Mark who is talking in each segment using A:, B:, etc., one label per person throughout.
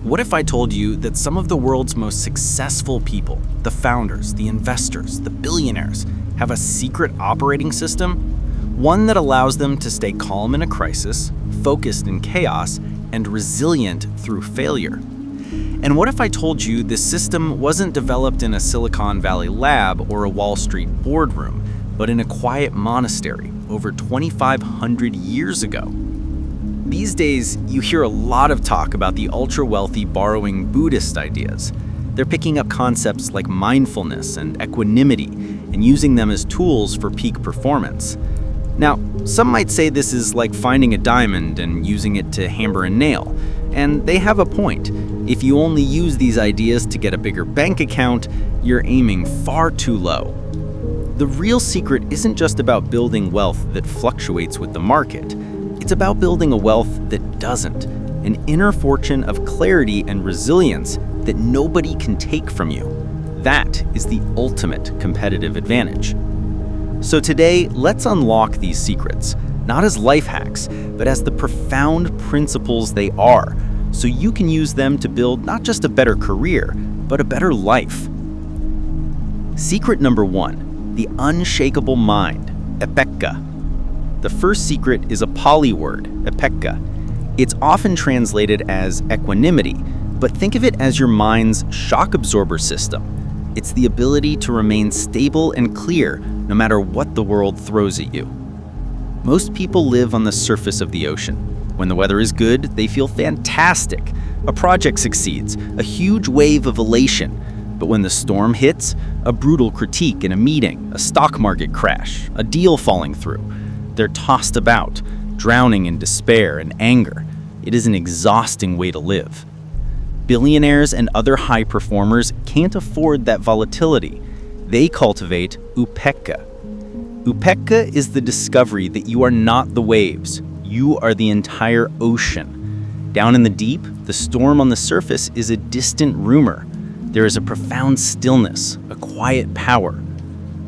A: What if I told you that some of the world's most successful people, the founders, the investors, the billionaires, have a secret operating system? One that allows them to stay calm in a crisis, focused in chaos, and resilient through failure. And what if I told you this system wasn't developed in a Silicon Valley lab or a Wall Street boardroom, but in a quiet monastery over 2,500 years ago? These days, you hear a lot of talk about the ultra-wealthy borrowing Buddhist ideas. They're picking up concepts like mindfulness and equanimity and using them as tools for peak performance. Now, some might say this is like finding a diamond and using it to hammer a nail, and they have a point. If you only use these ideas to get a bigger bank account, you're aiming far too low. The real secret isn't just about building wealth that fluctuates with the market. It's about building a wealth that doesn't, an inner fortune of clarity and resilience that nobody can take from you. That is the ultimate competitive advantage. So today, let's unlock these secrets, not as life hacks, but as the profound principles they are, so you can use them to build not just a better career, but a better life. Secret number 1, the unshakable mind, Upekkha. The first secret is a Pali word, Upekkha. It's often translated as equanimity, but think of it as your mind's shock absorber system. It's the ability to remain stable and clear no matter what the world throws at you. Most people live on the surface of the ocean. When the weather is good, they feel fantastic. A project succeeds, a huge wave of elation. But when the storm hits, a brutal critique in a meeting, a stock market crash, a deal falling through, they're tossed about, drowning in despair and anger. It is an exhausting way to live. Billionaires and other high performers can't afford that volatility. They cultivate Upekkha. Upekkha is the discovery that you are not the waves. You are the entire ocean. Down in the deep, the storm on the surface is a distant rumor. There is a profound stillness, a quiet power.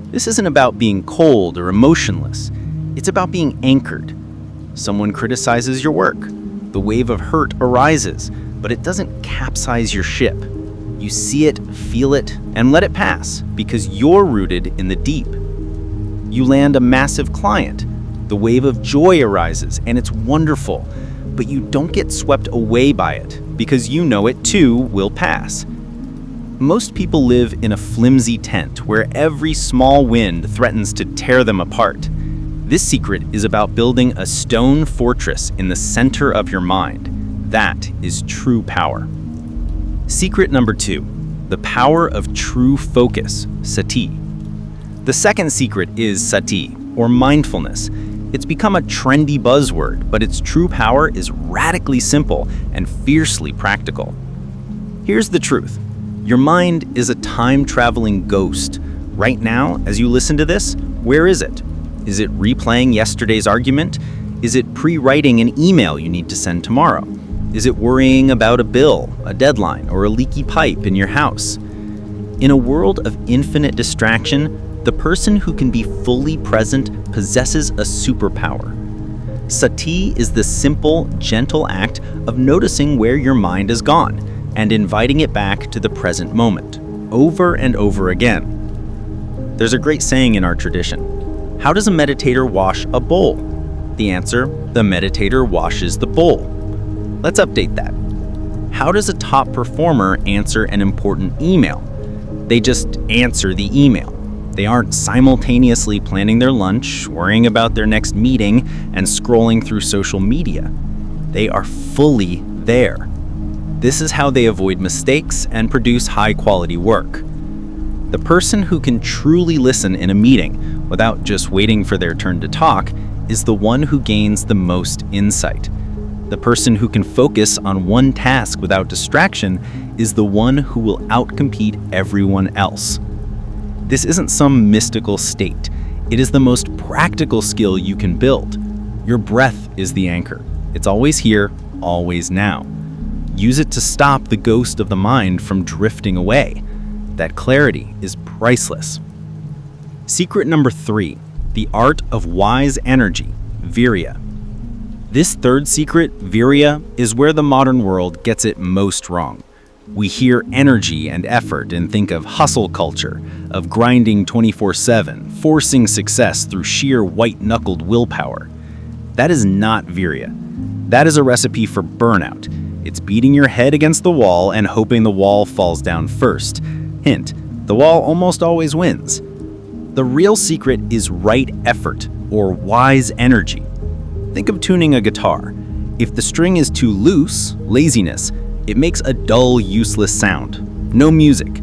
A: This isn't about being cold or emotionless. It's about being anchored. Someone criticizes your work. The wave of hurt arises, but it doesn't capsize your ship. You see it, feel it, and let it pass because you're rooted in the deep. You land a massive client. The wave of joy arises, and it's wonderful, but you don't get swept away by it because you know it too will pass. Most people live in a flimsy tent where every small wind threatens to tear them apart. This secret is about building a stone fortress in the center of your mind. That is true power. Secret number 2, the power of true focus, Sati. The second secret is Sati, or mindfulness. It's become a trendy buzzword, but its true power is radically simple and fiercely practical. Here's the truth. Your mind is a time-traveling ghost. Right now, as you listen to this, where is it? Is it replaying yesterday's argument? Is it pre-writing an email you need to send tomorrow? Is it worrying about a bill, a deadline, or a leaky pipe in your house? In a world of infinite distraction, the person who can be fully present possesses a superpower. Sati is the simple, gentle act of noticing where your mind is gone and inviting it back to the present moment, over and over again. There's a great saying in our tradition. How does a meditator wash a bowl? The answer, the meditator washes the bowl. Let's update that. How does a top performer answer an important email? They just answer the email. They aren't simultaneously planning their lunch, worrying about their next meeting, and scrolling through social media. They are fully there. This is how they avoid mistakes and produce high-quality work. The person who can truly listen in a meeting without just waiting for their turn to talk is the one who gains the most insight. The person who can focus on one task without distraction is the one who will outcompete everyone else. This isn't some mystical state. It is the most practical skill you can build. Your breath is the anchor. It's always here, always now. Use it to stop the ghost of the mind from drifting away. That clarity is priceless. Secret number 3, the art of wise energy, Viriya. This third secret, Viriya, is where the modern world gets it most wrong. We hear energy and effort and think of hustle culture, of grinding 24/7, forcing success through sheer white-knuckled willpower. That is not Viriya. That is a recipe for burnout. It's beating your head against the wall and hoping the wall falls down first. Hint, the wall almost always wins. The real secret is right effort, or wise energy. Think of tuning a guitar. If the string is too loose, laziness, it makes a dull, useless sound. No music.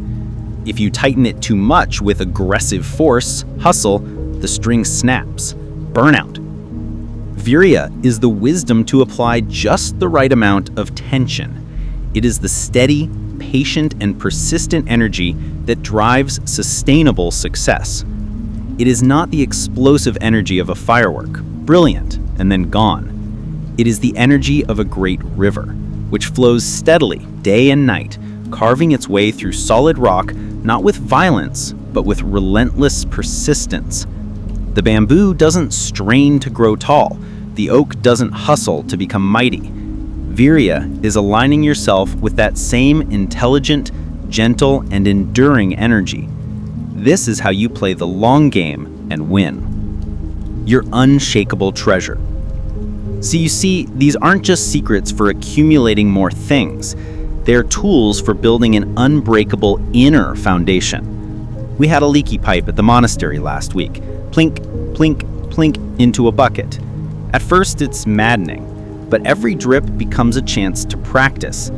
A: If you tighten it too much with aggressive force, hustle, the string snaps. Burnout. Viriya is the wisdom to apply just the right amount of tension. It is the steady, patient, and persistent energy that drives sustainable success. It is not the explosive energy of a firework, brilliant and then gone. It is the energy of a great river, which flows steadily, day and night, carving its way through solid rock, not with violence, but with relentless persistence. The bamboo doesn't strain to grow tall. The oak doesn't hustle to become mighty. Viriya is aligning yourself with that same intelligent, gentle, and enduring energy. This is how you play the long game and win. Your unshakable treasure. So you see, these aren't just secrets for accumulating more things. They're tools for building an unbreakable inner foundation. We had a leaky pipe at the monastery last week. Plink, plink, plink into a bucket. At first, it's maddening, but every drip becomes a chance to practice.